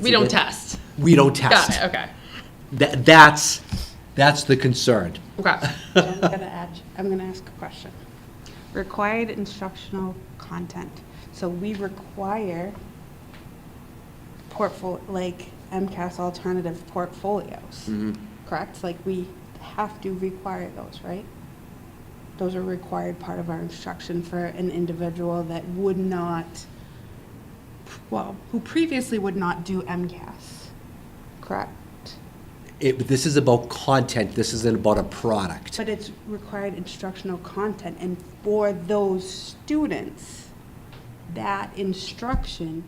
We don't test. We don't test. Got it, okay. That's the concern. Okay. I'm gonna ask a question. Required instructional content. So we require like MCAS alternative portfolios, correct? Like we have to require those, right? Those are required part of our instruction for an individual that would not, well, who previously would not do MCAS, correct? This is about content, this isn't about a product. But it's required instructional content, and for those students, that instruction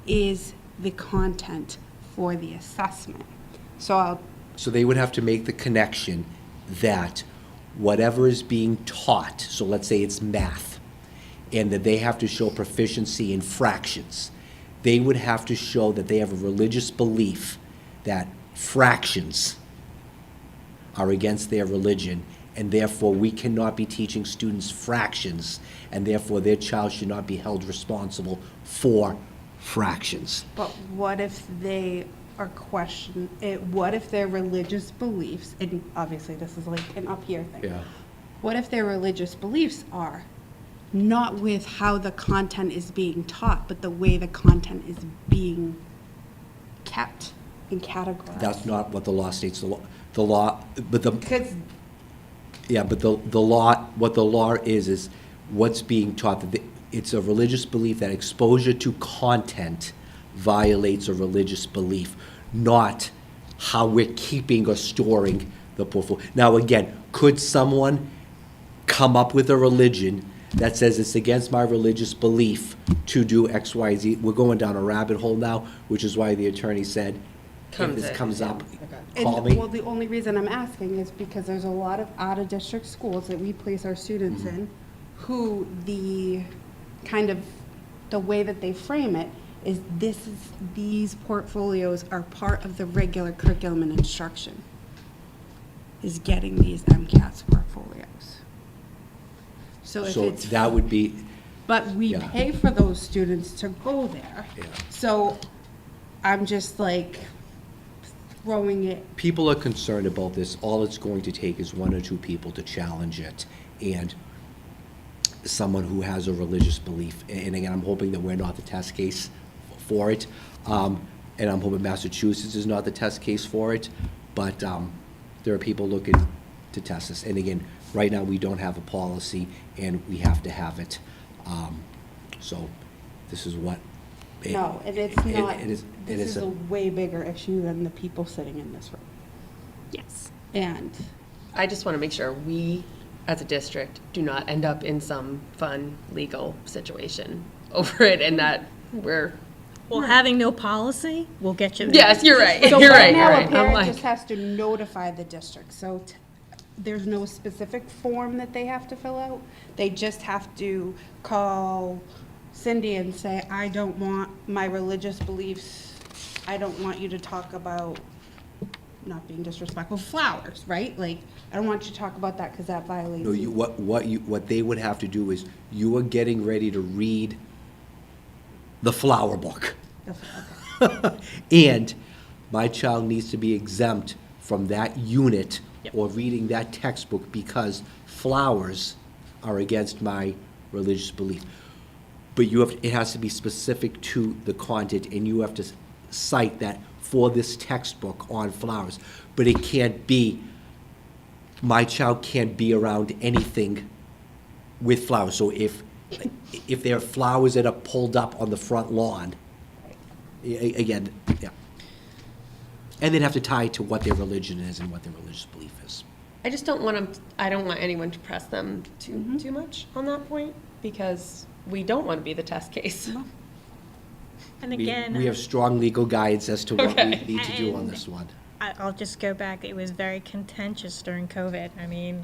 is the content for the assessment. So they would have to make the connection that whatever is being taught, so let's say it's math, and that they have to show proficiency in fractions, they would have to show that they have a religious belief that fractions are against their religion, and therefore we cannot be teaching students fractions, and therefore their child should not be held responsible for fractions. but what if they are what if their religious beliefs, and obviously this is like an up here thing. Yeah. What if their religious beliefs are not with how the content is being taught, but the way the content is being kept and categorized? That's not what the law states. The law, but Because the law, what the law is what's being taught. It's a religious belief that exposure to content violates a religious belief, not how we're keeping or storing the portfolio. Now, again, could someone come up with a religion that says it's against my religious belief to do X, Y, Z? We're going down a rabbit hole now, which is why the attorney said, if this comes up, call me. well, the only reason I'm asking is because there's a lot of out-of-district schools that we place our students in who the way that they frame it is these portfolios are part of the regular curriculum and instruction, is getting these MCAS portfolios. So if So it's, that would be, but we yeah. pay for those students to go there. Yeah. So I'm just like throwing it, people are concerned about this. All it's going to take is one or two people to challenge it, and someone who has a religious belief. And again, I'm hoping that we're not the test case for it, and I'm hoping Massachusetts is not the test case for it, but there are people looking to test this. And again, right now, we don't have a policy, and we have to have it. So this is what. no, and it's not, It is this is a way bigger issue than the people sitting in this room. Yes. And I just want to make sure we, as a district, do not end up in some fun legal situation over it, and that we're, Well, having no policy will get you there. yes, you're right, so you're right, right you're now, a right. I'm parent like, just has to notify the district, so there's no specific form that they have to fill out. They just have to call Cindy and say, I don't want my religious beliefs, I don't want you to talk about, not being disrespectful, flowers, right? Like, I don't want you to talk about that because that violates. No, what they would have to do is, you are getting ready to read the flower book. Okay. And my child needs to be exempt from that unit Yep. or reading that textbook because flowers are against my religious belief. But it has to be specific to the content, and you have to cite that for this textbook on flowers. But it can't be, my child can't be around anything with flowers. So if there are flowers that are pulled up on the front lawn, again, yeah. And they'd have to tie it to what their religion is and what their religious belief is. I just don't want them, I don't want anyone to press them too much on that point, because we don't want to be the test case. And We again, have strong legal guidance as to what we Okay. need to do on And- this one. I'll just go back. It was very contentious during COVID. I mean,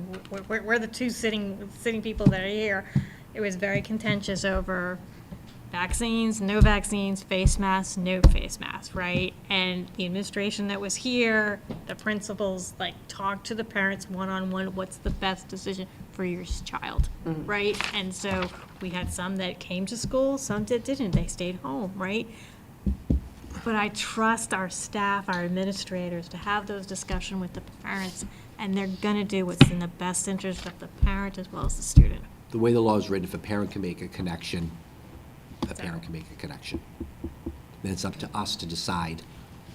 we're the two sitting people that are here. It was very contentious over vaccines, no vaccines, face masks, no face masks, right? And the administration that was here, the principals, like, talked to the parents one-on-one, what's the best decision for your child, right? And so we had some that came to school, some that didn't, they stayed home, right? But I trust our staff, our administrators, to have those discussions with the parents, and they're gonna do what's in the best interest of the parent as well as the student. The way the law is written, if a parent can make a connection, a parent can make a connection. Then it's up to us to decide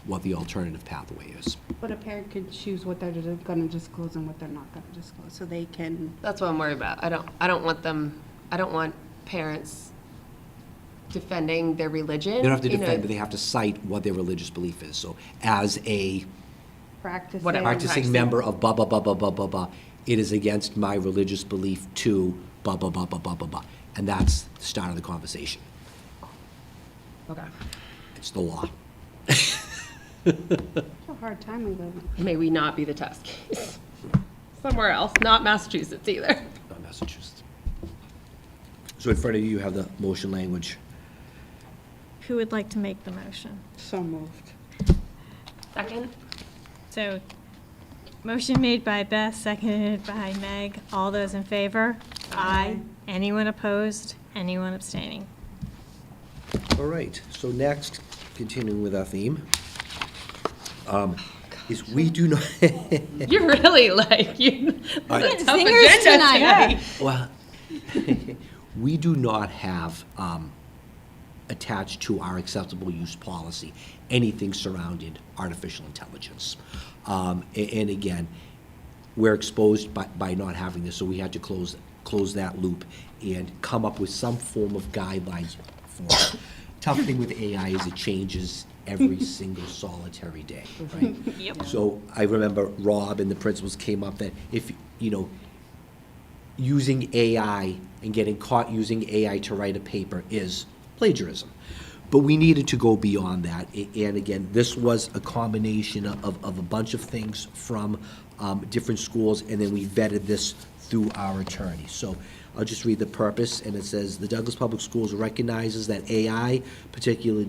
what the alternative pathway is. But a parent could choose what they're gonna disclose and what they're not gonna disclose, so they can, That's what I'm worried about. I don't want parents defending their religion. They don't have to you know. defend, but they have to cite what their religious belief is. So as a practice. Whatever. practicing member of blah, blah, blah, blah, blah, blah, blah, it is against my religious belief to blah, blah, blah, blah, blah, blah, blah. And that's the start of the conversation. Okay. It's the law. It's a hard time we live in. May we not be the test case. Somewhere else, not Massachusetts either. Not Massachusetts. So in front of you, you have the motion language. Who would like to make the motion? So moved. Second? So, motion made by Beth, seconded by Meg. All those in favor? Aye. Anyone opposed? Anyone abstaining? All right, so next, continuing with our theme, is we do not, You're really like, you, All right. it's a tough Singers agenda tonight. tonight. well, we do not have attached to our acceptable use policy anything surrounding artificial intelligence. And again, we're exposed by not having this, so we had to close that loop and come up with some form of guidelines for it. Tough thing with AI is it changes every single solitary day, right? Yep. So I remember Rob and the principals came up that if, using AI and getting caught using AI to write a paper is plagiarism. But we needed to go beyond that. And again, this was a combination of a bunch of things from different schools, and then we vetted this through our attorney. So I'll just read the purpose, and it says, the Douglas Public Schools recognizes that AI, particularly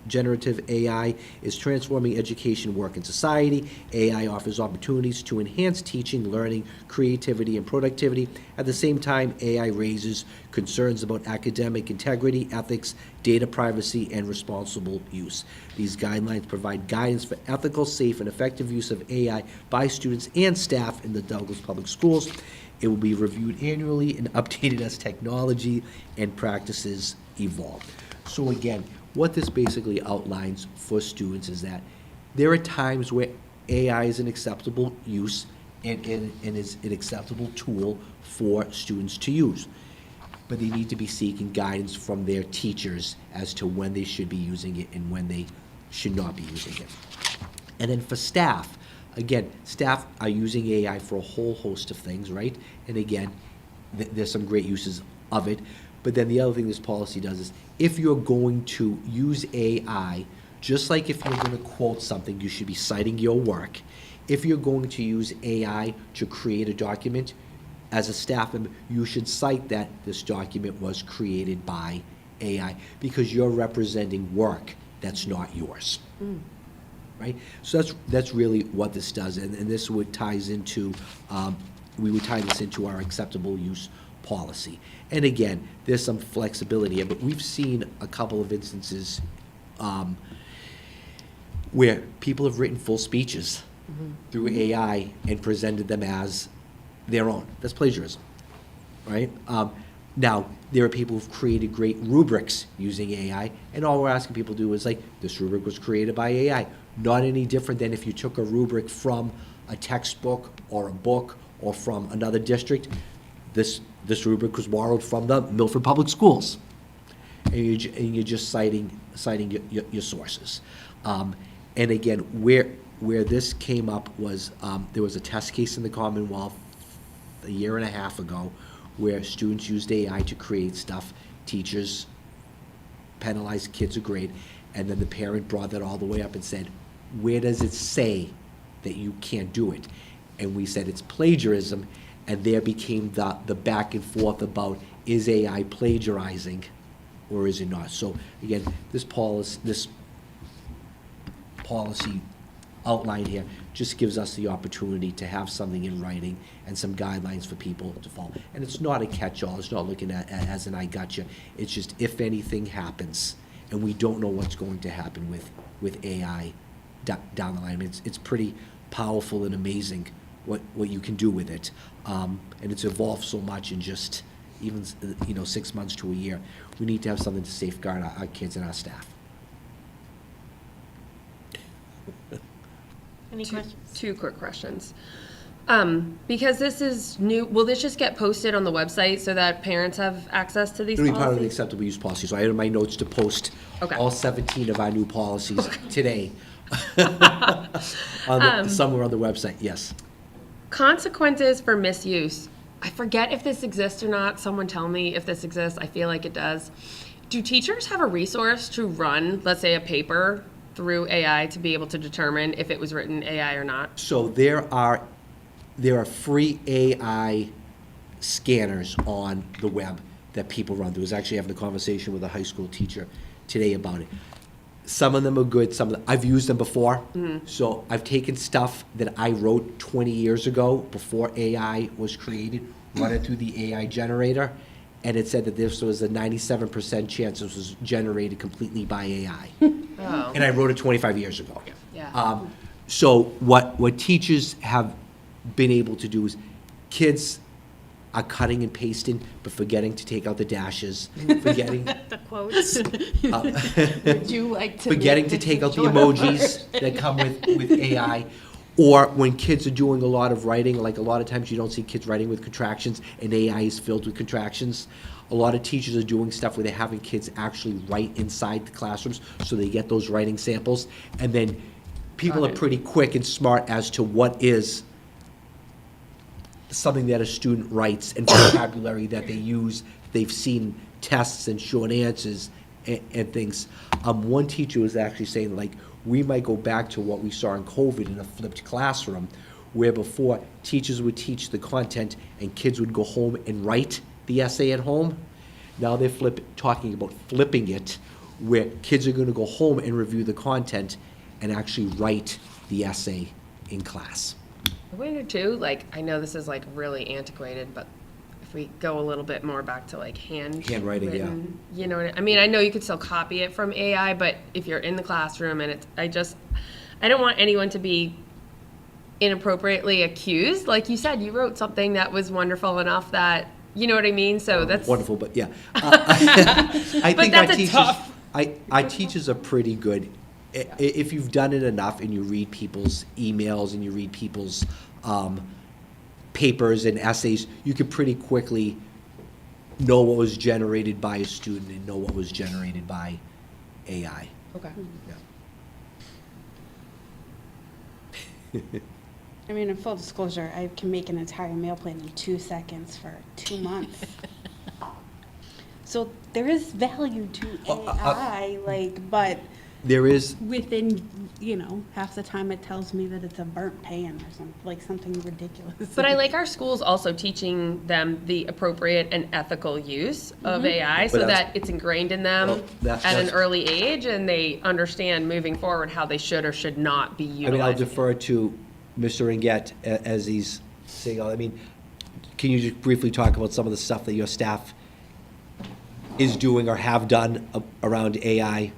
generative AI, is transforming education, work, and society. AI offers opportunities to enhance teaching, learning, creativity, and productivity. At the same time, AI raises concerns about academic integrity, ethics, data privacy, and responsible use. These guidelines provide guidance for ethical, safe, and effective use of AI by students and staff in the Douglas Public Schools. It will be reviewed annually and updated as technology and practices evolve. So again, what this basically outlines for students is that there are times where AI is an acceptable use and is an acceptable tool for students to use. But they need to be seeking guidance from their teachers as to when they should be using it and when they should not be using it. And then for staff, again, staff are using AI for a whole host of things, right? And again, there's some great uses of it. But then the other thing this policy does is, if you're going to use AI, just like if you're going to quote something, you should be citing your work. If you're going to use AI to create a document, as a staff member, you should cite that this document was created by AI, because you're representing work that's not yours. Right? So that's really what this does, and this would ties into, we would tie this into our acceptable use policy. And again, there's some flexibility here, but we've seen a couple of instances where people have written full speeches through AI and presented them as their own. That's plagiarism, right? Now, there are people who've created great rubrics using AI, and all we're asking people to do is like, this rubric was created by AI. Not any different than if you took a rubric from a textbook or a book or from another district. This rubric was borrowed from the Milford Public Schools. And you're just citing your sources. And again, where this came up was, there was a test case in the Commonwealth a year and a half ago where students used AI to create stuff. Teachers penalized kids a grade, and then the parent brought that all the way up and said, where does it say that you can't do it? And we said it's plagiarism, and there became the back and forth about, is AI plagiarizing or is it not? So again, this policy outline here just gives us the opportunity to have something in writing and some guidelines for people to follow. And it's not a catch-all. It's not looking at as an I gotcha. It's just, if anything happens, and we don't know what's going to happen with AI down the line. I mean, it's pretty powerful and amazing what you can do with it. And it's evolved so much in just even, 6 months to a year. We need to have something to safeguard our kids and our staff. Any Two- questions? Two quick questions. Because this is new, will this just get posted on the website so that parents have access to these It'll be part of the policies? acceptable use policy, so I had in my notes to post Okay. all 17 of our new policies today. Somewhere on the website, yes. Consequences for misuse. I forget if this exists or not. Someone tell me if this exists. I feel like it does. Do teachers have a resource to run, let's say, a paper through AI to be able to determine if it was written AI or not? So there are free AI scanners on the web that people run. There was actually having a conversation with a high school teacher today about it. Some of them are good, some of them, I've used them before. So I've taken stuff that I wrote 20 years ago, before AI was created, run it through the AI generator, and it said that this was a 97% chance this was generated completely by AI. Oh. And I wrote it 25 years ago. Yeah. So what teachers have been able to do is, kids are cutting and pasting, but forgetting to take out the dashes, forgetting, The quotes. Would you like to? forgetting make to this take out the shorter? emojis that come with AI. Or when kids are doing a lot of writing, like a lot of times you don't see kids writing with contractions, and AI is filled with contractions. A lot of teachers are doing stuff where they're having kids actually write inside the classrooms, so they get those writing samples. And then people Got are it. pretty quick and smart as to what is something that a student writes and vocabulary that they use. They've seen tests and short answers and things. One teacher was actually saying, like, we might go back to what we saw in COVID in a flipped classroom, where before teachers would teach the content and kids would go home and write the essay at home. Now they're talking about flipping it, where kids are gonna go home and review the content and actually write the essay in class. I wonder too, like, I know this is like really antiquated, but if we go a little bit more back to like Handwriting, yeah. you know what I mean? I know you could still copy it from AI, but if you're in the classroom and I don't want anyone to be inappropriately accused. Like you said, you wrote something that was wonderful enough that, you know what I mean? So that's Wonderful, but yeah. I think our that's a teachers, tough- our teachers are pretty good. If you've done it enough and you read people's emails and you read people's papers and essays, you can pretty quickly know what was generated by a student and know what was generated by AI. Okay. Yeah. I mean, in full disclosure, I can make an entire meal plan in 2 seconds for 2 months. So there is value to AI, but There is, within, half the time it tells me that it's a burnt pan or something, like something ridiculous. But I like our schools also teaching them the appropriate and ethical use of AI so But that's- that it's ingrained in them Well, at an early age and they understand moving forward how they should or should not be I mean, utilizing I'll it. defer to Mr. Ringet as he's saying, I mean, can you just briefly talk about some of the stuff that your staff is doing or have done around AI?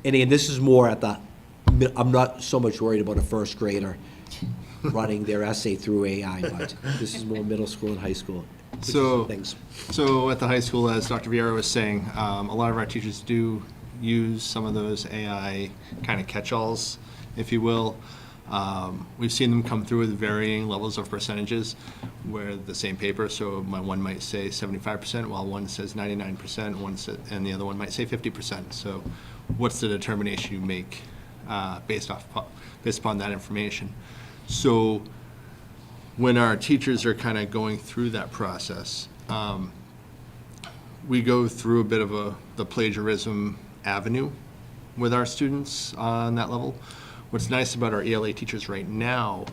And again, this is more I'm not so much worried about a first grader running their essay through AI, but this is more middle school and high school. So- Things. So at the high school, as Dr. Vieira was saying, a lot of our teachers do use some of those AI kind of catch-alls, if you will. We've seen them come through with varying levels of percentages where the same paper, so one might say 75%, while one says 99%, and the other one might say 50%. So what's the determination you make based upon that information? So when our teachers are kind of going through that process, we go through a bit of the plagiarism avenue with our students on that level. What's nice about our ELA teachers right now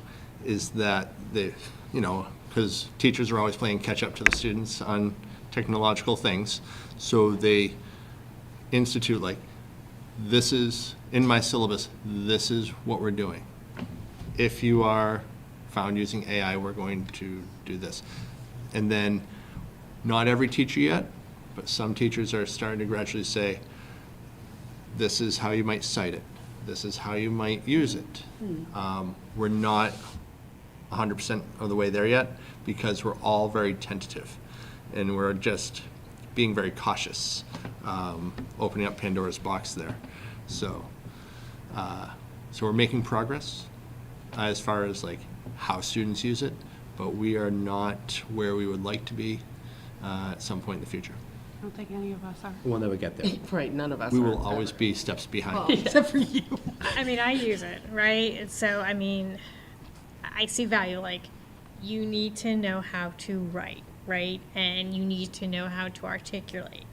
is that they, because teachers are always playing catch up to the students on technological things, so they institute like, this is, in my syllabus, this is what we're doing. If you are found using AI, we're going to do this. And then, not every teacher yet, But some teachers are starting to gradually say, this is how you might cite it. This is how you might use it. We're not 100% of the way there yet because we're all very tentative and we're just being very cautious, opening up Pandora's box there. So we're making progress as far as like how students use it, but we are not where we would like to be at some point in the future. I don't think any of us are. We'll never get there. Right, none of us We are will always ever. be steps behind. Well, except for you. I mean, I use it, right? And so, I mean, I see value, like, you need to know how to write, right? And you need to know how to articulate.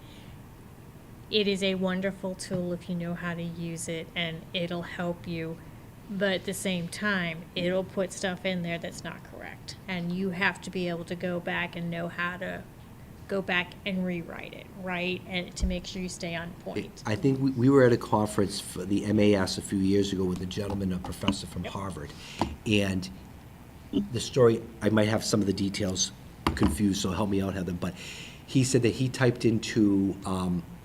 It is a wonderful tool if you know how to use it, and it'll help you. But at the same time, it'll put stuff in there that's not correct. And you have to be able to go back and know how to go back and rewrite it, right? And to make sure you stay on point. I think we were at a conference for the MAS a few years ago with a gentleman, a professor from Harvard. And the story, I might have some of the details confused, so help me out, Heather, but he said that he typed into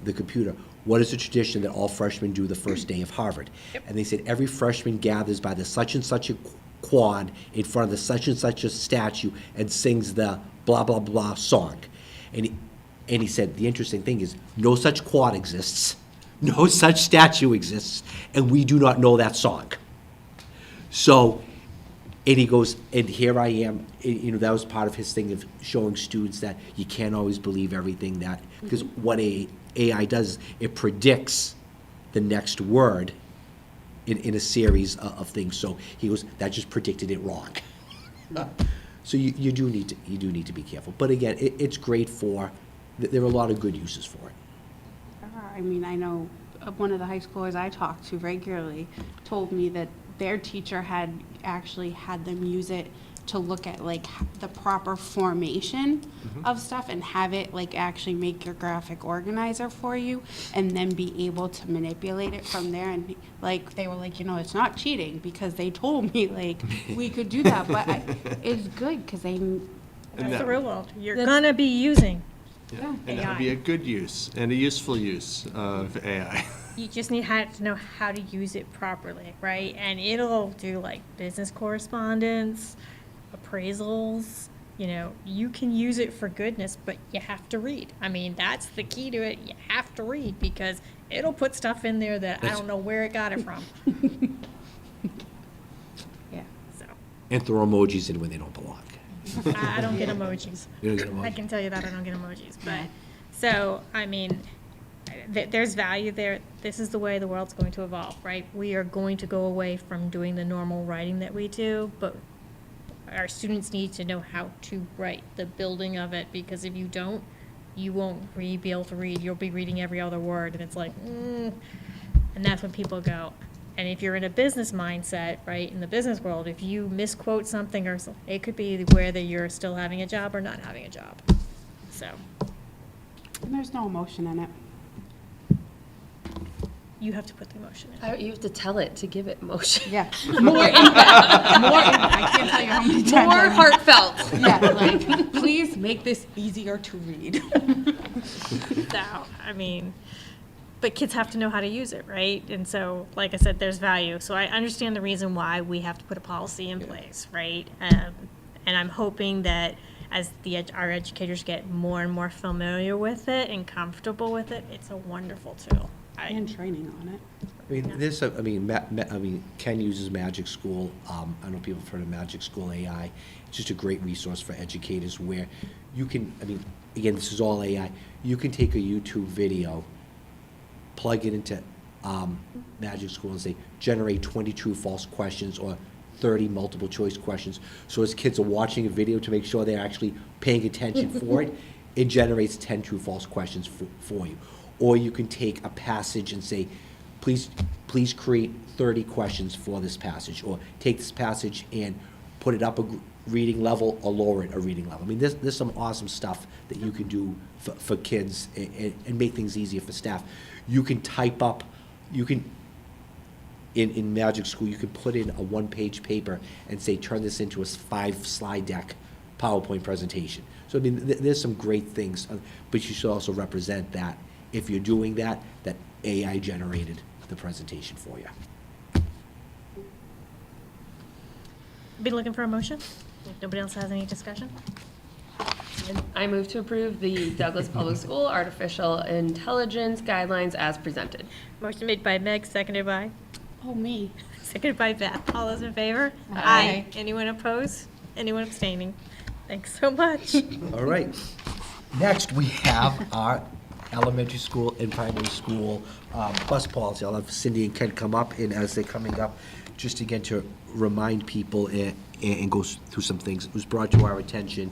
the computer, what is the tradition that all freshmen do the first day of Harvard? And they said every freshman gathers by the such and such a quad in front of the such and such a statue and sings the blah, blah, blah song. And he said, the interesting thing is, no such quad exists, no such statue exists, and we do not know that song. So, and he goes, and here I am, you know, that was part of his thing of showing students that you can't always believe everything that, because what AI does, is it predicts the next word in a series of things. So he goes, that just predicted it wrong. So you do need to be careful. But again, it's great for, there are a lot of good uses for it. I mean, I know one of the high schoolers I talk to regularly told me that their teacher had actually had them use it to look at like the proper formation of stuff and have it like actually make your graphic organizer for you and then be able to manipulate it from there. And like they were like, you know, it's not cheating because they told me like we could do that, but it's good because they That's the real world. You're gonna be using. Yeah. And that would be a good use and a useful use of AI. You just need to know how to use it properly, right? And it'll do like business correspondence, appraisals, you know, you can use it for goodness, but you have to read. I mean, that's the key to it. You have to read because it'll put stuff in there that I don't know where it got it from. yeah. So, And throw emojis in when they don't belong. I don't get emojis. You don't get I emojis? can tell you that I don't get emojis, but, so, I mean, there's value there. This is the way the world's going to evolve, right? We are going to go away from doing the normal writing that we do, but our students need to know how to write the building of it, because if you don't, you won't be able to read. You'll be reading every other word, and it's like, and that's when people go. And if you're in a business mindset, right, in the business world, if you misquote something, or it could be whether you're still having a job or not having a job. So And there's no emotion in it. you have to put the emotion in. You have to tell it to give it motion. Yeah. More impact. More impact. I can't tell you how many times. More I've- heartfelt. Yeah, like, please make this easier to read. So, I mean, but kids have to know how to use it, right? And so, like I said, there's value. So I understand the reason why we have to put a policy in place, right? And I'm hoping that as our educators get more and more familiar with it and comfortable with it, it's a wonderful tool. And training on it. I mean, Ken uses Magic School. I know people have heard of Magic School AI. It's just a great resource for educators where you can, I mean, again, this is all AI. You can take a YouTube video, plug it into Magic School and say, generate 20 true false questions or 30 multiple choice questions. So as kids are watching a video to make sure they're actually paying attention for it, it generates 10 true false questions for you. Or you can take a passage and say, please create 30 questions for this passage, or take this passage and put it up a reading level or lower it a reading level. I mean, there's some awesome stuff that you can do for kids and make things easier for staff. You can type up, in Magic School, you can put in a one-page paper and say, turn this into a 5-slide deck PowerPoint presentation. So, I mean, there's some great things, but you should also represent that, if you're doing that, that AI generated the presentation for you. Be looking for a motion? If nobody else has any discussion? I move to approve the Douglas Public School Artificial Intelligence Guidelines as presented. Motion made by Meg, seconded by? Oh, me. Seconded by Beth. All those in favor? Aye. Anyone opposed? Anyone abstaining? Thanks so much. All right. Next, we have our elementary school and primary school bus policy. I'll have Cindy and Ken come up, and as they're coming up, just again to remind people and go through some things. It was brought to our attention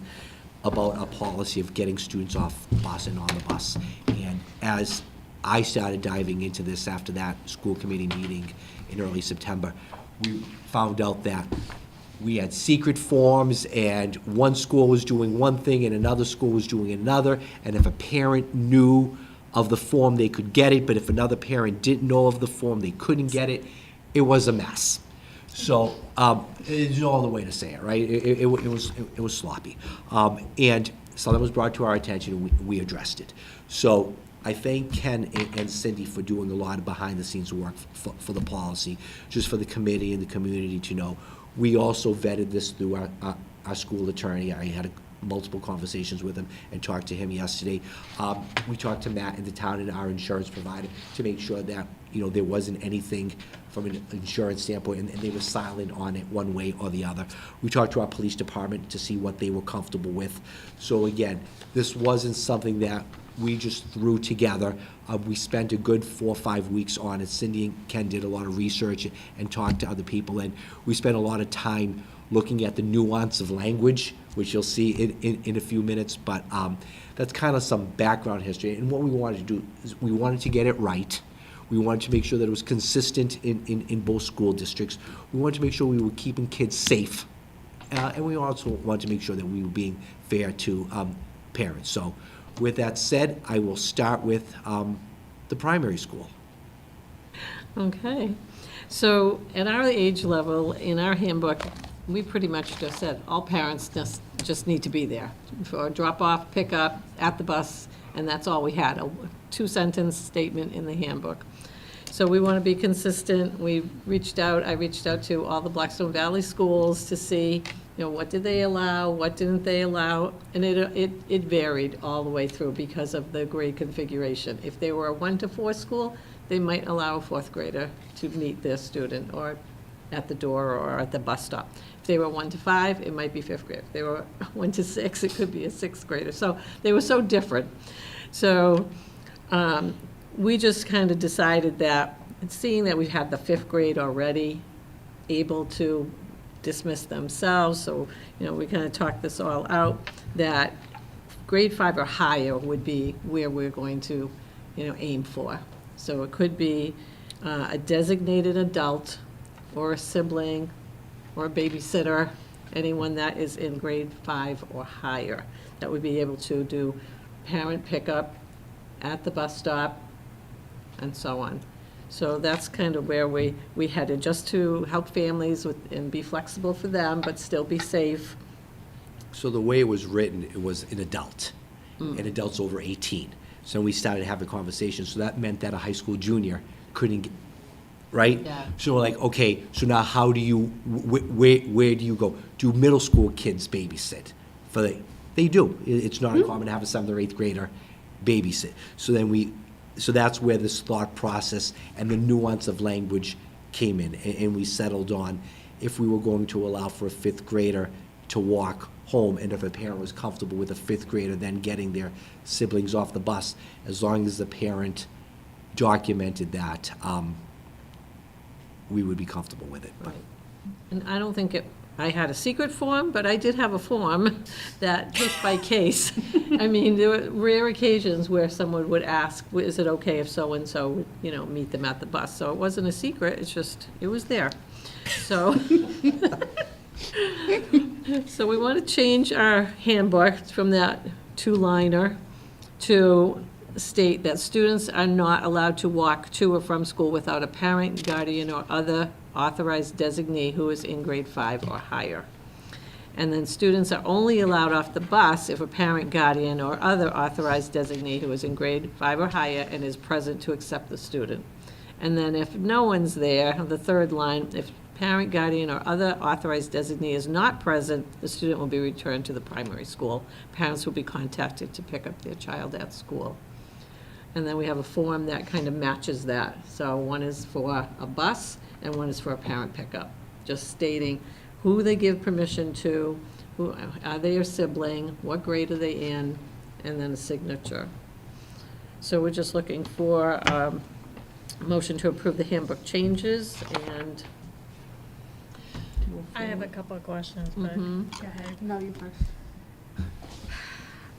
about a policy of getting students off the bus and on the bus. And as I started diving into this after that school committee meeting in early September, we found out that we had secret forms, and one school was doing one thing and another school was doing another, and if a parent knew of the form, they could get it, but if another parent didn't know of the form, they couldn't get it. It was a mess. So, it's no other way to say it, right? It was sloppy. And so that was brought to our attention, and we addressed it. So I thank Ken and Cindy for doing a lot of behind-the-scenes work for the policy, just for the committee and the community to know. We also vetted this through our school attorney. I had multiple conversations with him and talked to him yesterday. We talked to Matt in the town and our insurance provider to make sure that, there wasn't anything from an insurance standpoint, and they were silent on it one way or the other. We talked to our police department to see what they were comfortable with. So again, this wasn't something that we just threw together. We spent a good 4 or 5 weeks on it. Cindy and Ken did a lot of research and talked to other people, and we spent a lot of time looking at the nuance of language, which you'll see in a few minutes, but that's kind of some background history. And what we wanted to do is we wanted to get it right. We wanted to make sure that it was consistent in both school districts. We wanted to make sure we were keeping kids safe. And we also wanted to make sure that we were being fair to parents. So with that said, I will start with the primary school. Okay, so at our age level, in our handbook, we pretty much just said all parents just need to be there for drop off, pick up, at the bus, and that's all we had, a 2-sentence statement in the handbook. So we want to be consistent. I reached out to all the Blackstone Valley schools to see, what did they allow, what didn't they allow, and it varied all the way through because of the grade configuration. If they were a 1 to 4 school, they might allow a 4th grader to meet their student or at the door or at the bus stop. If they were 1 to 5, it might be 5th grade. If they were 1 to 6, it could be a 6th grader. So they were so different. So we just kind of decided that, seeing that we had the 5th grade already able to dismiss themselves, so, we kind of talked this all out, that grade 5 or higher would be where we're going to, aim for. So it could be a designated adult or a sibling or a babysitter, anyone that is in grade 5 or higher, that would be able to do parent pickup at the bus stop and so on. So that's kind of where we headed, just to help families and be flexible for them, but still be safe. So the way it was written, it was an adult, and adults over 18. So we started having conversations, so that meant that a high school junior couldn't get, right? Yeah. So we're like, okay, so now how do you, where do you go? Do middle school kids babysit? They do. It's not uncommon to have a 7th or 8th grader babysit. So that's where this thought process and the nuance of language came in, and we settled on if we were going to allow for a 5th grader to walk home, and if a parent was comfortable with a 5th grader then getting their siblings off the bus, as long as the parent documented that, we would be comfortable with it. But And I don't think I had a secret form, but I did have a form that, case by case. I mean, there were rare occasions where someone would ask, is it okay if so-and-so would, meet them at the bus? So it wasn't a secret, it was there. So, so we want to change our handbook from that 2-liner to state that students are not allowed to walk to or from school without a parent, guardian, or other authorized designee who is in grade 5 or higher. And then students are only allowed off the bus if a parent, guardian, or other authorized designee who is in grade 5 or higher and is present to accept the student. And then if no one's there, the third line, if parent, guardian, or other authorized designee is not present, the student will be returned to the primary school. Parents will be contacted to pick up their child at school. And then we have a form that kind of matches that. So one is for a bus and one is for a parent pickup, just stating who they give permission to, who, are they a sibling, what grade are they in, and then a signature. So we're just looking for a motion to approve the handbook changes and. I have a couple of questions, but go ahead. No, you first.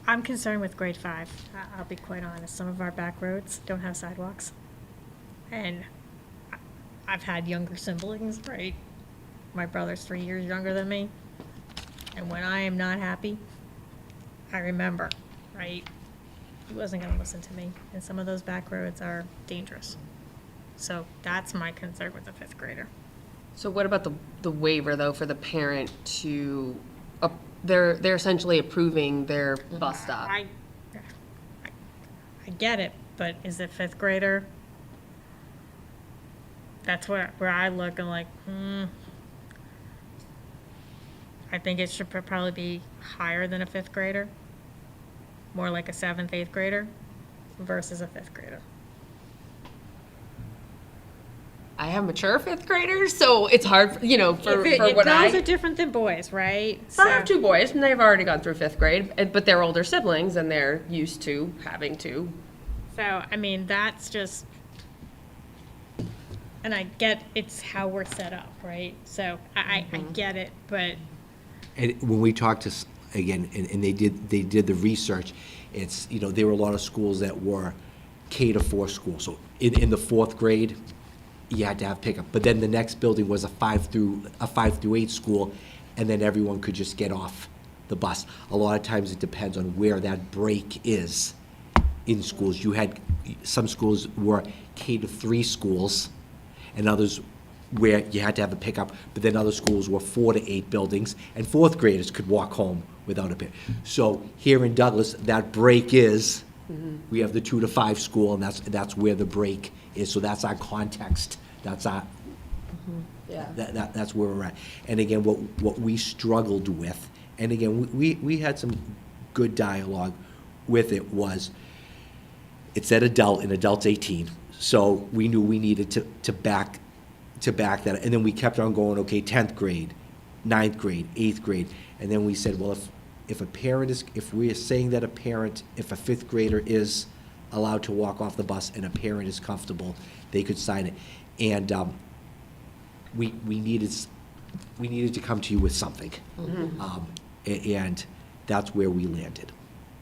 I'm concerned with grade 5. I'll be quite honest. Some of our back roads don't have sidewalks. And I've had younger siblings, right? My brother's 3 years younger than me. And when I am not happy, I remember, right? He wasn't going to listen to me. And some of those back roads are dangerous. So that's my concern with the 5th grader. So what about the waiver, though, for the parent to, they're essentially approving their bus stop? I get it, but is it 5th grader? That's where I look and like, I think it should probably be higher than a 5th grader. More like a 7th, 8th grader versus a 5th grader. I have mature 5th graders, so it's hard, for what Girls are different than boys, right? I have 2 boys, and they've already gone through 5th grade, but they're older siblings, and they're used to having to. So, I mean, that's just, and I get it's how we're set up, right? So I get it, but And when we talked to, again, and they did the research, it's, there were a lot of schools that were K-4 schools. So in the 4th grade, you had to have pickup. But then the next building was a 5 through 8 school, and then everyone could just get off the bus. A lot of times it depends on where that break is in schools. You had, some schools were K-3 schools, and others where you had to have a pickup, but then other schools were 4 to 8 buildings, and 4th graders could walk home without a pick. So here in Douglas, that break is, we have the 2 to 5 school, and that's where the break is. So that's our context. That's our, that's where we're at. And again, what we struggled with, and again, we had some good dialogue with it, was, it said adult, and adult's 18. So we knew we needed to back that. And then we kept on going, okay, 10th grade, 9th grade, 8th grade. And then we said, well, if a parent is, if we are saying that if a 5th grader is allowed to walk off the bus and a parent is comfortable, they could sign it. And we needed to come to you with something. And that's where we landed.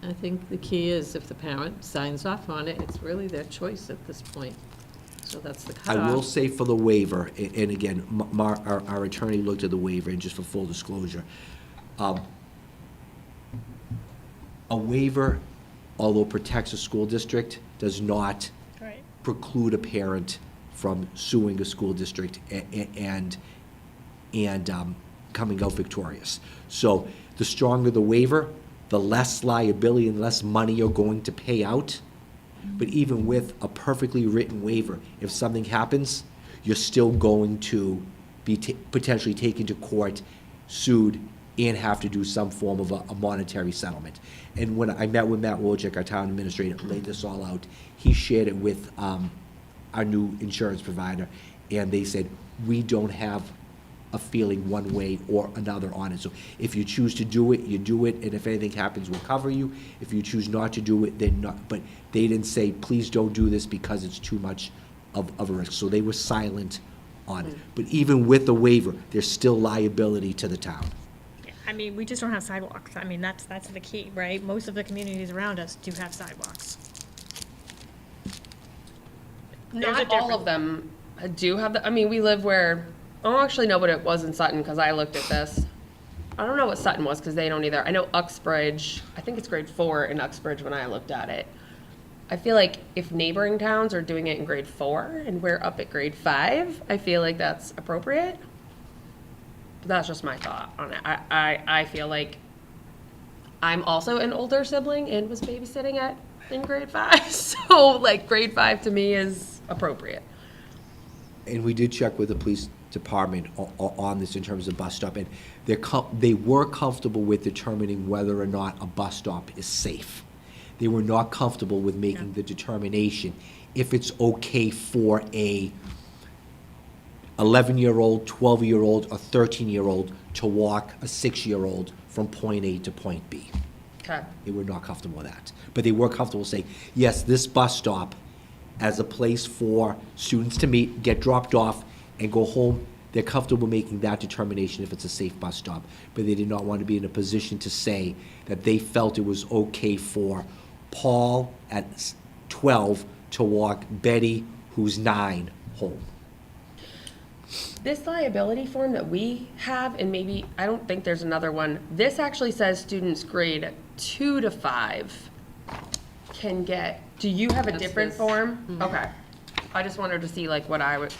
I think the key is if the parent signs off on it, it's really their choice at this point. So that's the I cutoff. will say for the waiver, and again, our attorney looked at the waiver, and just for full disclosure, a waiver, although protects a school district, does not right. preclude a parent from suing a school district and coming out victorious. So the stronger the waiver, the less liability and less money you're going to pay out. But even with a perfectly written waiver, if something happens, you're still going to be potentially taken to court, sued, and have to do some form of a monetary settlement. And when I met with Matt Wojcik, our town administrator, laid this all out, he shared it with our new insurance provider, and they said, we don't have a feeling one way or another on it. So if you choose to do it, you do it, and if anything happens, we'll cover you. If you choose not to do it, then not. But they didn't say, please don't do this because it's too much of a risk. So they were silent on it. But even with the waiver, there's still liability to the town. I mean, we just don't have sidewalks. I mean, that's the key, right? Most of the communities around us do have sidewalks. There's a Not all difference. of them do have the, I mean, we live where, I don't actually know what it was in Sutton, because I looked at this. I don't know what Sutton was, because they don't either. I know Uxbridge, I think it's grade 4 in Uxbridge when I looked at it. I feel like if neighboring towns are doing it in grade 4 and we're up at grade 5, I feel like that's appropriate. That's just my thought on it. I feel like I'm also an older sibling and was babysitting in grade 5, so like grade 5 to me is appropriate. And we did check with the police department on this in terms of bus stop, and they were comfortable with determining whether or not a bus stop is safe. They were not comfortable with making the determination if it's okay for a 11-year-old, 12-year-old, or 13-year-old to walk a 6-year-old from point A to point B. Okay. They were not comfortable with that. But they were comfortable saying, yes, this bus stop as a place for students to meet, get dropped off, and go home, they're comfortable making that determination if it's a safe bus stop. But they did not want to be in a position to say that they felt it was okay for Paul at 12 to walk Betty, who's 9, home. This liability form that we have, and maybe, I don't think there's another one, this actually says students grade 2 to 5 can get, do you have a That's different this. form? Okay. I just wanted to see like what I would,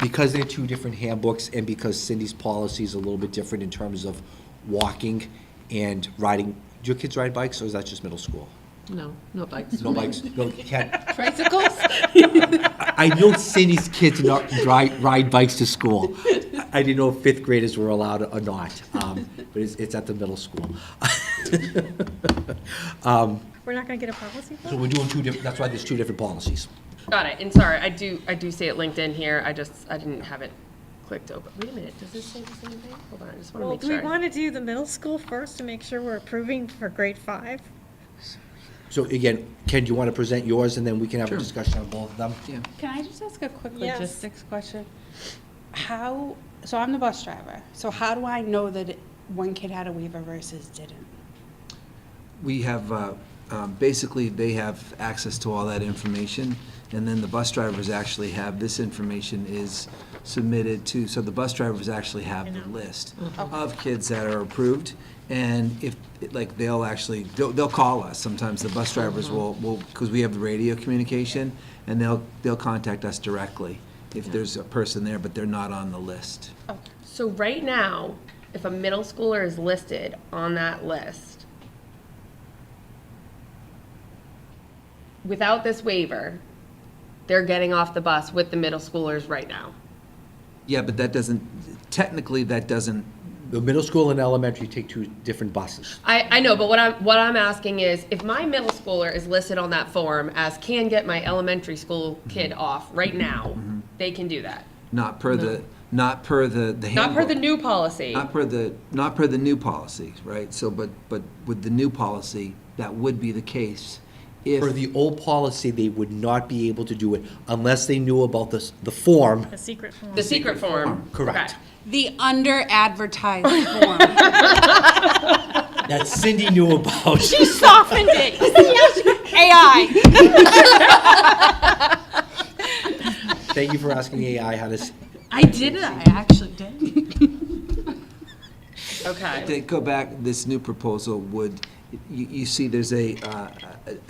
Because they're two different handbooks, and because Cindy's policy is a little bit different in terms of walking and riding. Do your kids ride bikes, or is that just middle school? No, no bikes. No bikes? No, can't. Tricycles? I know Cindy's kids do not ride bikes to school. I didn't know if 5th graders were allowed or not, but it's at the middle school. We're not going to get a policy for So it? we're doing two different, that's why there's two different policies. got it, and sorry, I do see it linked in here, I didn't have it clicked open. Wait a minute, does this say the same thing? Hold on, I just want to Well, make do we sure. want to do the middle school first to make sure we're approving for grade 5? So again, Ken, do you want to present yours, and then we can have a Sure. discussion on both of them? Yeah. Can I just ask a quick Yes. logistics question? So I'm the bus driver, so how do I know that one kid had a waiver versus didn't? We have, basically, they have access to all that information, and then the bus drivers actually have, this information is submitted to, so the bus drivers actually have the list of kids that are approved, and if, like, they'll call us. Sometimes the bus drivers will, because we have the radio communication, and they'll contact us directly if there's a person there, but they're not on the list. So right now, if a middle schooler is listed on that list, without this waiver, they're getting off the bus with the middle schoolers right now. Yeah, but that doesn't, technically, that doesn't, The middle school and elementary take two different buses. I know, but what I'm asking is, if my middle schooler is listed on that form as can get my elementary school kid off right now, they can do that. not per the handbook. Not per the new policy. Not per the new policy, right? So, but with the new policy, that would be the case if. For the old policy, they would not be able to do it unless they knew about the form. The secret form. The secret form. Correct. Okay. The under-advertised form. That Cindy knew about. She softened it. AI. Thank you for asking AI how to, I did it. I actually did. Okay. To go back, this new proposal would, you see there's a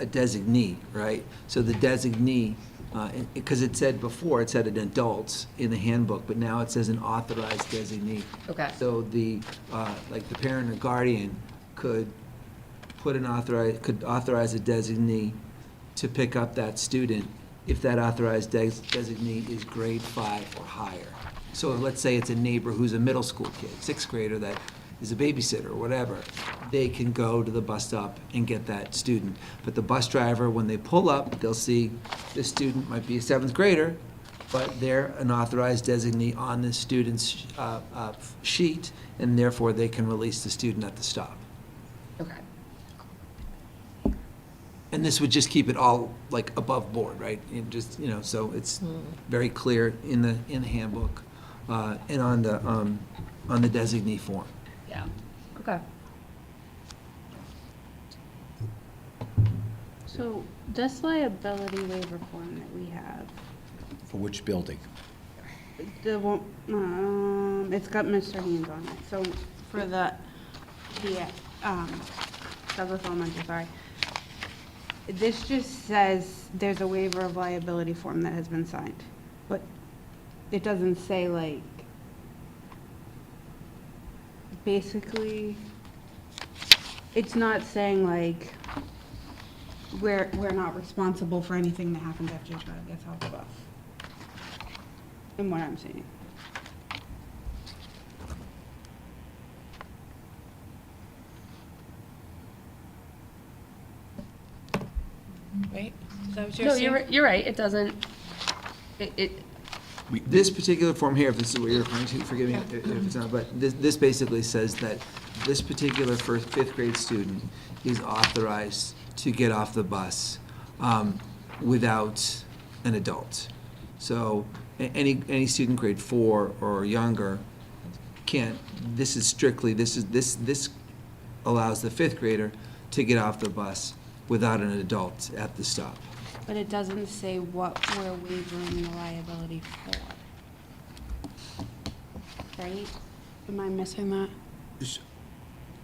designee, right? So the designee, because it said before, it said an adults in the handbook, but now it says an authorized designee. Okay. So the, like the parent or guardian could authorize a designee to pick up that student if that authorized designee is grade 5 or higher. So let's say it's a neighbor who's a middle school kid, 6th grader that is a babysitter or whatever, they can go to the bus stop and get that student. But the bus driver, when they pull up, they'll see this student might be a 7th grader, but they're an authorized designee on this student's sheet, and therefore they can release the student at the stop. Okay. And this would just keep it all like above board, right? It just, so it's very clear in the handbook and on the designee form. Yeah. Okay. So this liability waiver form that we have, for which building? it's got Mr. Haynes on it. So for the Douglas Elementary, sorry. This just says there's a waiver of liability form that has been signed, but it doesn't say like, basically, it's not saying like, we're not responsible for anything that happens after your child gets off the bus. And what I'm saying. Right? Is that what No, you're right, it doesn't, it, This particular form here, if this is what you're referring to, forgive me if it's not, but this basically says that this particular fifth grade student is authorized to get off the bus without an adult. So any student grade 4 or younger can't, this is strictly, this allows the fifth grader to get off the bus without an adult at the stop. But it doesn't say what we're waiving the liability for. Right? Am I missing that?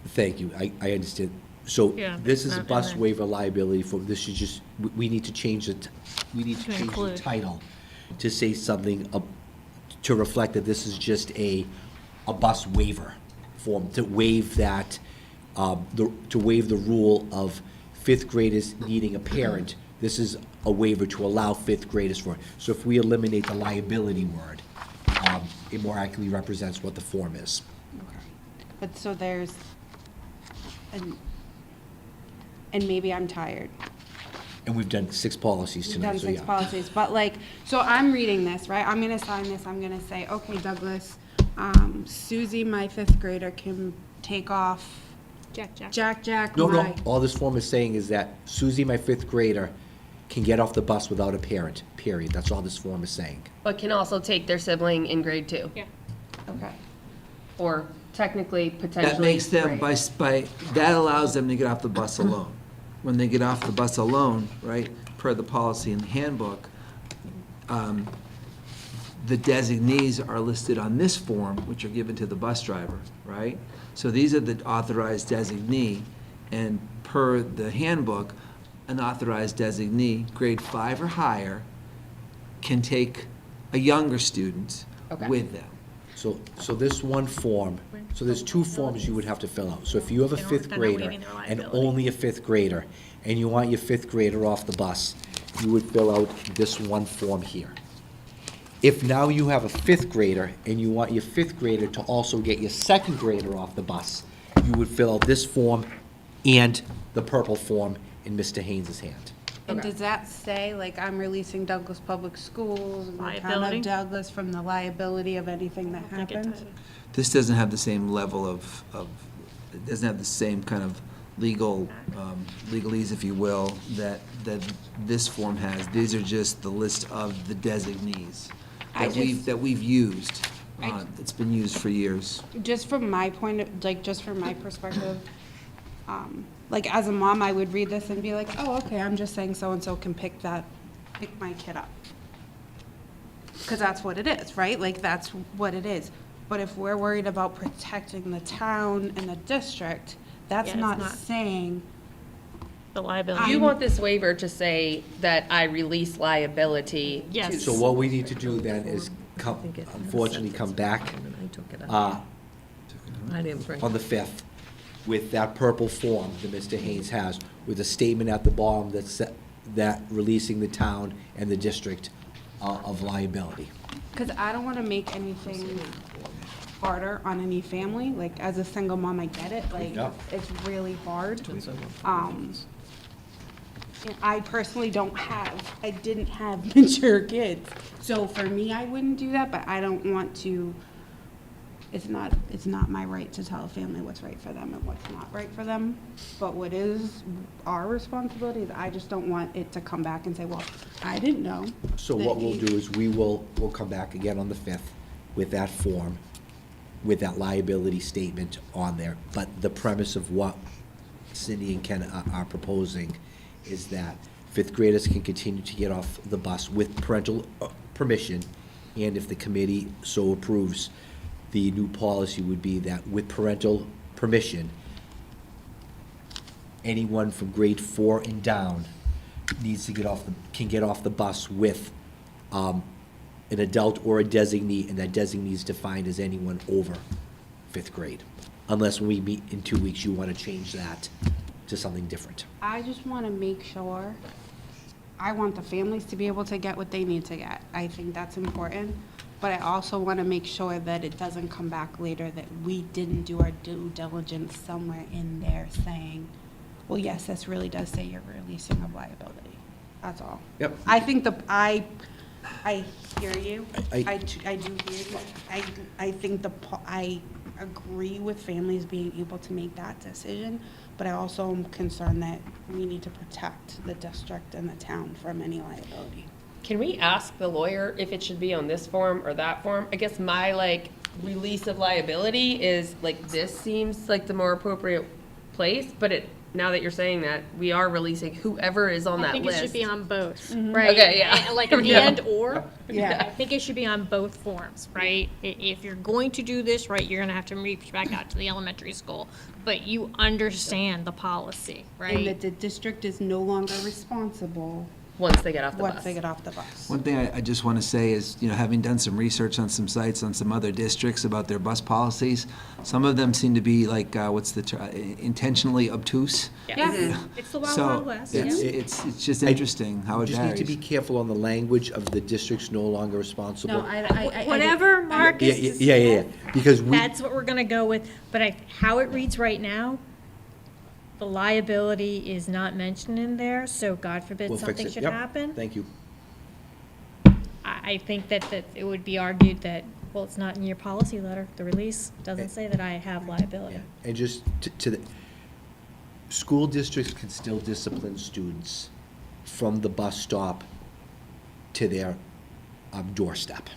Thank you, I understand. So Yeah, this is a not in bus there. waiver liability for, this is just, we need to change it, we need to To change the include. title to say something, to reflect that this is just a bus waiver form, to waive that, to waive the rule of fifth graders needing a parent. This is a waiver to allow fifth graders for it. So if we eliminate the liability word, it more accurately represents what the form is. Okay. But so there's, and maybe I'm tired. And we've done 6 policies We've tonight, done so 6 yeah. policies, but like, so I'm reading this, right? I'm gonna sign this, I'm gonna say, okay, Douglas, Susie, my 5th grader, can take off Jack, No, my. no, all this form is saying is that Susie, my 5th grader, can get off the bus without a parent, period. That's all this form is saying. but can also take their sibling in grade 2. Yeah. Okay. Or technically, potentially. That makes them, grade. that allows them to get off the bus alone. When they get off the bus alone, right, per the policy in the handbook, the designees are listed on this form, which are given to the bus driver, right? So these are the authorized designee, and per the handbook, an authorized designee, grade 5 or higher, can take a younger student Okay. with them. So this one form, so there's 2 forms you would have to fill out. So if you have a They don't- 5th they're not grader waiving their and liability. only a 5th grader, and you want your 5th grader off the bus, you would fill out this one form here. If now you have a 5th grader and you want your 5th grader to also get your 2nd grader off the bus, you would fill out this form and the purple form in Mr. Haynes's hand. And Okay. does that say, like, I'm releasing Douglas Public Schools and the town Liability? of Douglas from the liability of anything that I think it happens? does. This doesn't have the same level of, it doesn't have the same kind of legal, legalese, if you will, that this form has. These are just the list of the designees that we've used. It's been used for years. Just from my point of, like, just from my perspective, like, as a mom, I would read this and be like, oh, okay, I'm just saying so-and-so can pick my kid up. Because that's what it is, right? Like, that's what it is. But if we're worried about protecting the town and the district, that's Yeah, it's not not. saying, The liability. You want this waiver to say that I release liability. Yes. So what we need to do then is unfortunately come back I didn't bring. on the 5th with that purple form that Mr. Haynes has, with a statement at the bottom that releasing the town and the district of liability. because I don't want to make anything harder on any family. Like, as a single mom, I get it, like, Yeah. it's really hard. And I personally I didn't have mature kids. So for me, I wouldn't do that, but I don't want to, it's not my right to tell a family what's right for them and what's not right for them. But what is our responsibility is I just don't want it to come back and say, well, I didn't know. So that what we'll he-" do is we'll come back again on the 5th with that form, with that liability statement on there. But the premise of what Cindy and Ken are proposing is that 5th graders can continue to get off the bus with parental permission, and if the committee so approves, the new policy would be that with parental permission, anyone from grade 4 and down can get off the bus with an adult or a designee, and that designee is defined as anyone over 5th grade. unless when we meet in 2 weeks, you want to change that to something different. I just want to make sure, I want the families to be able to get what they need to get. I think that's important. But I also want to make sure that it doesn't come back later that we didn't do our due diligence somewhere in there saying, well, yes, this really does say you're releasing of liability. That's all. Yep. I think I hear you. I- I do hear you. I think I agree with families being able to make that decision, but I also am concerned that we need to protect the district and the town from any liability. Can we ask the lawyer if it should be on this form or that form? I guess my like release of liability is like, this seems like the more appropriate place, but now that you're saying that, we are releasing whoever is on I that think list. it should be on both, right? Okay, yeah. And, like, an Yeah. and or. Yeah. I think it should be on both forms, right? If you're going to do this, right, you're gonna have to reach back out to the elementary school, but you understand the policy, And that right? the district is no longer responsible Once they get off the once bus. they get off the bus. One thing I just want to say is, having done some research on some sites on some other districts about their bus policies, some of them seem to be like, intentionally obtuse. Yeah, it's the Wild So Wild West, yeah. it's just interesting how You it just need to be varies. careful on the language of the district's no longer responsible. Whatever Mark Yeah, is, yeah, because we, that's what we're gonna go with, but how it reads right now, the liability is not mentioned in there, so God forbid we'll fix something it. should Yep. happen. Thank you. I think that it would be argued that, well, it's not in your policy letter, the release doesn't say that I have liability. And just to the, school districts can still discipline students from the bus stop to their doorstep.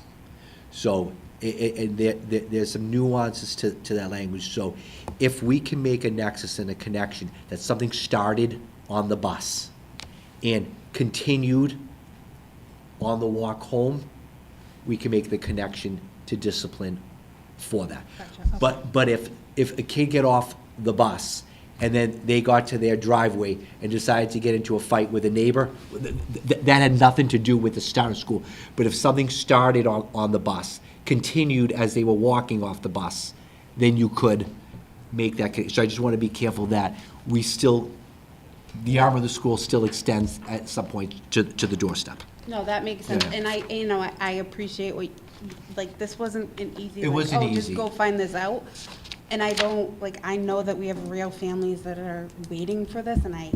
So, and there's some nuances to that language. So if we can make a nexus and a connection that something started on the bus and continued on the walk home, we can make the connection to discipline for that. But if a kid get off the bus and then they got to their driveway and decided to get into a fight with a neighbor, that had nothing to do with the start of school. But if something started on the bus, continued as they were walking off the bus, then you could make that connection. So I just want to be careful that we still, the arm of the school still extends at some point to the doorstep. No, that makes sense, Yeah. and I appreciate what, like, this wasn't an easy, It like, wasn't oh, easy. just go find this out. And I don't, like, I know that we have real families that are waiting for this, and I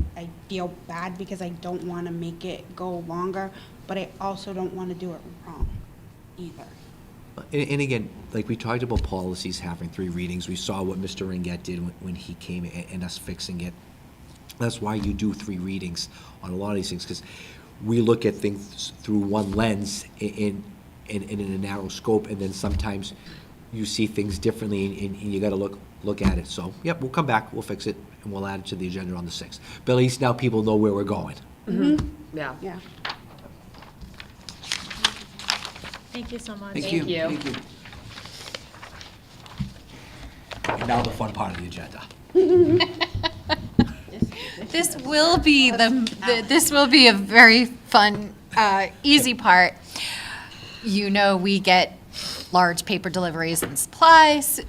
feel bad because I don't want to make it go longer, but I also don't want to do it wrong either. And again, like we talked about policies having 3 readings, we saw what Mr. Ringett did when he came and us fixing it. That's why you do 3 readings on a lot of these things, because we look at things through one lens in a narrow scope, and then sometimes you see things differently, and you gotta look at it. So, yep, we'll come back, we'll fix it, and we'll add it to the agenda on the 6th. But at least now people know where we're going. Yeah. Yeah. Thank you so much. Thank you. Thank you. And now the fun part of the agenda. This will be this will be a very fun, easy part. We get large paper deliveries and supplies.